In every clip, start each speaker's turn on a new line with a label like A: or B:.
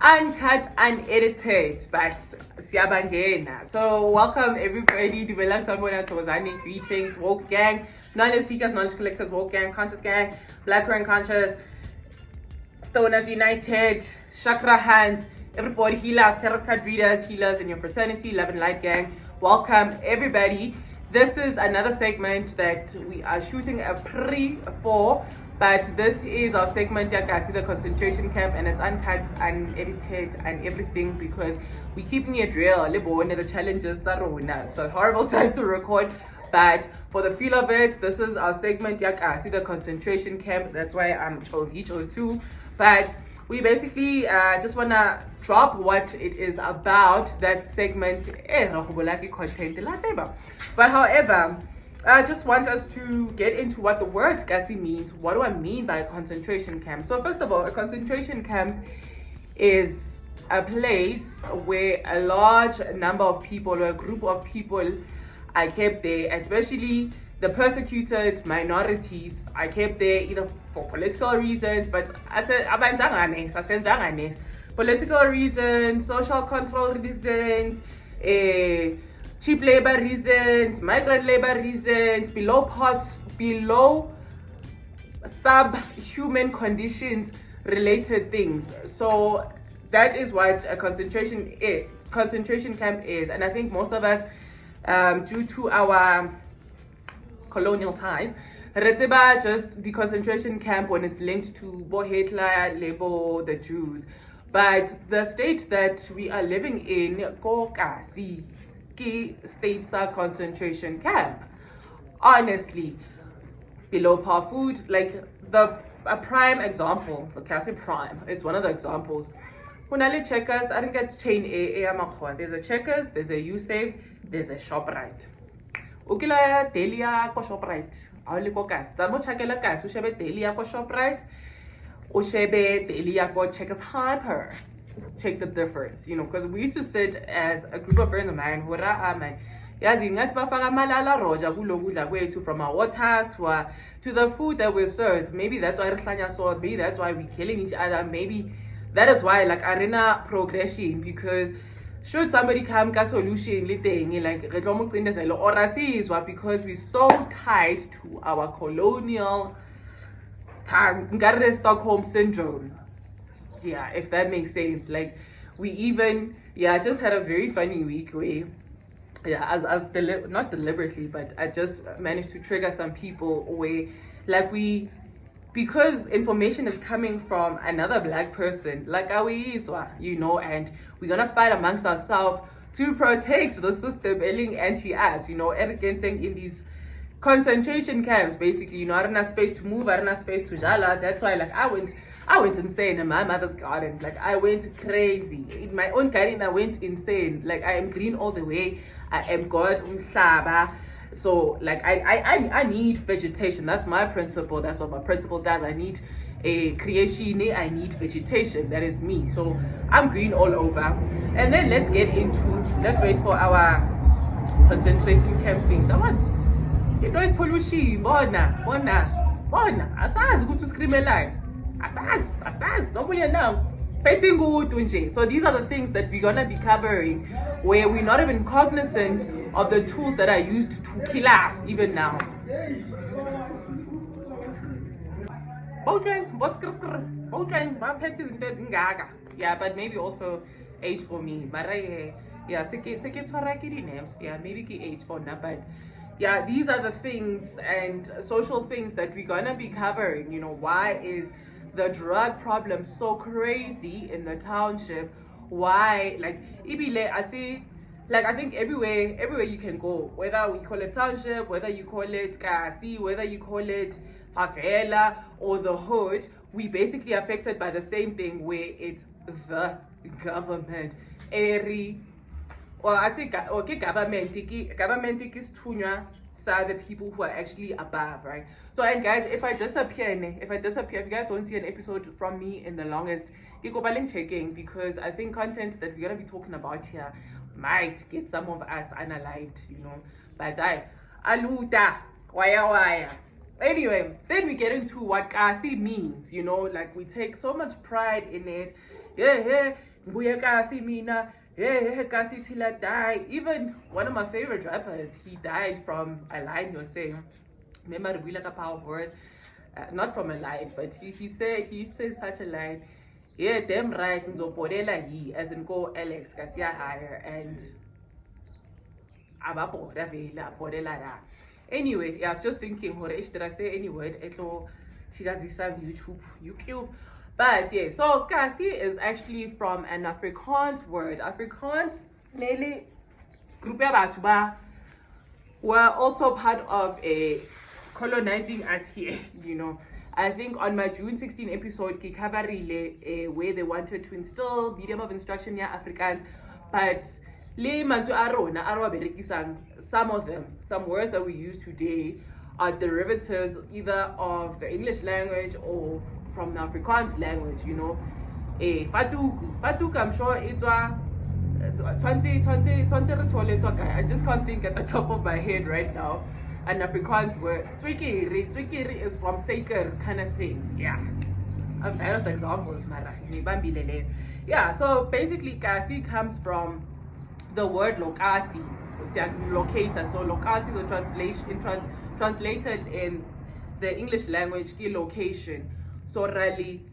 A: uncut, unedited, but siyabangena. So welcome everybody. Dumelang sanibona thokozani. Greetings, woke gang, knowledge seekers, knowledge collectors, woke gang, conscious gang, black and conscious, stoners united, chakra hands, everybody, healers, tarot card readers, healers in your fraternity, love and light gang. Welcome everybody. This is another segment that we are shooting a pre for, but this is our segment Yakasi, the concentration camp, and it's uncut, unedited, and everything because we're keeping it real. One of the challenges that it's a horrible time to record, but for the feel of it, this is our segment Yakasi, the concentration camp. That's why I'm too. But we basically just want to drop what it is about, that segment. But however, I just want us to get into what the word Kasi means. What do I mean by a concentration camp? So first of all, a concentration camp is a place where a large number of people or a group of people are kept there, especially the persecuted minorities are kept there either for political reasons, but political reasons, social control reasons, cheap labor reasons, migrant labor reasons, below subhuman conditions related things. So that is what a concentration camp is. And I think most of us, due to our colonial ties, Retiba just the concentration camp when it's linked to Hitler, label the Jews. But the state that we are living in, Kokasi, states a concentration camp. Honestly, below par food, like a prime example for Kasi Prime, it's one of the examples. Kunale Checkers, I think it's chain A. There's a Checkers, there's a Usave, there's a ShopRite. Ukila Delia ko ShopRite. Awli ko Kasi. Tamo chakela Kasi, ushebe Delia ko ShopRite, ushebe Delia ko Checkers Hyper. Check the difference, you know, because we used to sit as a group of friends of mine who are from our waters to the food that we serve. Maybe that's why maybe that's why we're killing each other. Maybe that is why, like, arena progression, because should somebody come ka solution like because we're so tied to our colonial ties, Stockholm syndrome. Yeah, if that makes sense. Like, we even just had a very funny week where not deliberately, but I just managed to trigger some people where, like, because information is coming from another black person, like you know, and we're gonna fight amongst ourselves to protect the system anti-us, you know, in these concentration camps, basically, you know, I don't have space to move, I don't have space to jala. That's why, like, I went insane in my mother's garden. Like, I went crazy. In my own garden, I went insane. Like, I am green all the way. I am God umhlaba. So, like, I need vegetation. That's my principle. That's what my principle does. I need a creation. I need vegetation. That is me. So, I'm green all over. And then let's wait for our concentration camping. Come on. You know, it's pollution. Bona. Asazi ukuthi scream alive. Asas, don't you know? So these are the things that we're gonna be covering, where we're not even cognizant of the tools that are used to kill us even now. Yeah, but maybe also age for me. Yeah, maybe age for now, but yeah, these are the things and social things that we're gonna be covering. You know, why is the drug problem so crazy in the township? Why, like, I think everywhere you can go, whether we call it township, whether you call it Kasi, whether you call it favela or the hood, we basically affected by the same thing, where it's the government. Government is the people who are actually above, right? So, and guys, if I disappear, if you guys don't see an episode from me in the longest, you go back checking, because I think content that we're gonna be talking about here might get some of us unaligned, you know. But aluta waya. Anyway, then we get into what Kasi means, you know, like, we take so much pride in it. Yeah, Mbuye kasi mina, hey kasi till I die. Even one of my favorite rappers, he died from a line he was saying. Remember the wheel power words? Not from a line, but he said such a line. Yeah, damn right, ngizobhodela he, as in go Alex, kasiya higher, and ababhoda vele abhodela la. Anyway, yeah, I was just thinking, did I say any word? Etlo tikazisa YouTube. But yeah, so kasi is actually from an Afrikaans word. Afrikaans, nearly group ya batho ba were also part of a colonizing us here, you know. I think on my June 16 episode, ke coverile where they wanted to instill medium of instruction ya Afrikaans, but le mantswe a rona a re wa berekisang, some of them, some words that we use today are derivatives either of the English language or from the Afrikaans language, you know. Fatuku, I'm sure it's a 20 I just can't think at the top of my head right now. An Afrikaans word. Twikiri is from Saker kind of thing. Yeah. I'm bad at examples, Mara. Yeah, so basically kasi comes from the word lokasi, locator. So lokasi is a translated in the English language, location. So rally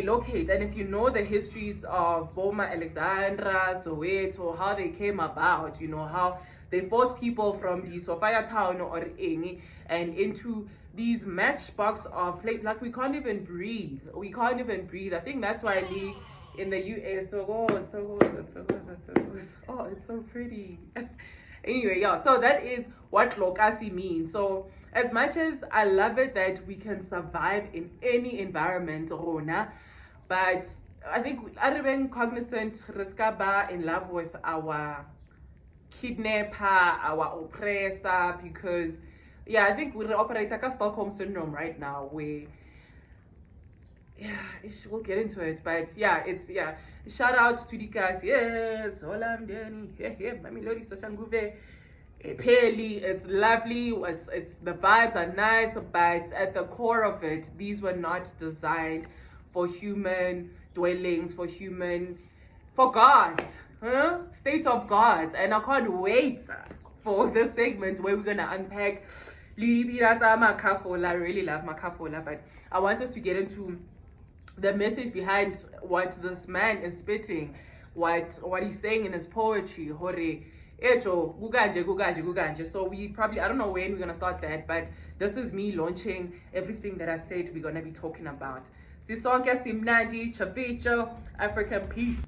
A: locate. And if you know the histories of Boma, Alexandra, Soweto, how they came about, you know, how they forced people from the Sofia town or Eni and into these matchbox of place, like we can't even breathe. I think that's why in the US, oh, it's so pretty. Anyway, yeah, so that is what lokasi means. So as much as I love it that we can survive in any environment, Rona, but I think I've been cognizant riskaba in love with our kidnapper, our oppressor, because yeah, I think we operate like a Stockholm syndrome right now where we'll get into it, but yeah, shout out to the guys. Yes, Olam Deni, Mamilori Sashanguve. It's lovely, it's the vibes are nice, but at the core of it, these were not designed for human dwellings, for gods, state of gods. And I can't wait for this segment where we're gonna unpack. I really love Makafola, but I want us to get into the message behind what this man is spitting, what he's saying in his poetry. So we probably, I don't know when we're gonna start that, but this is me launching everything that I said we're gonna be talking about. Sisonke simnandi chavicho, African peace.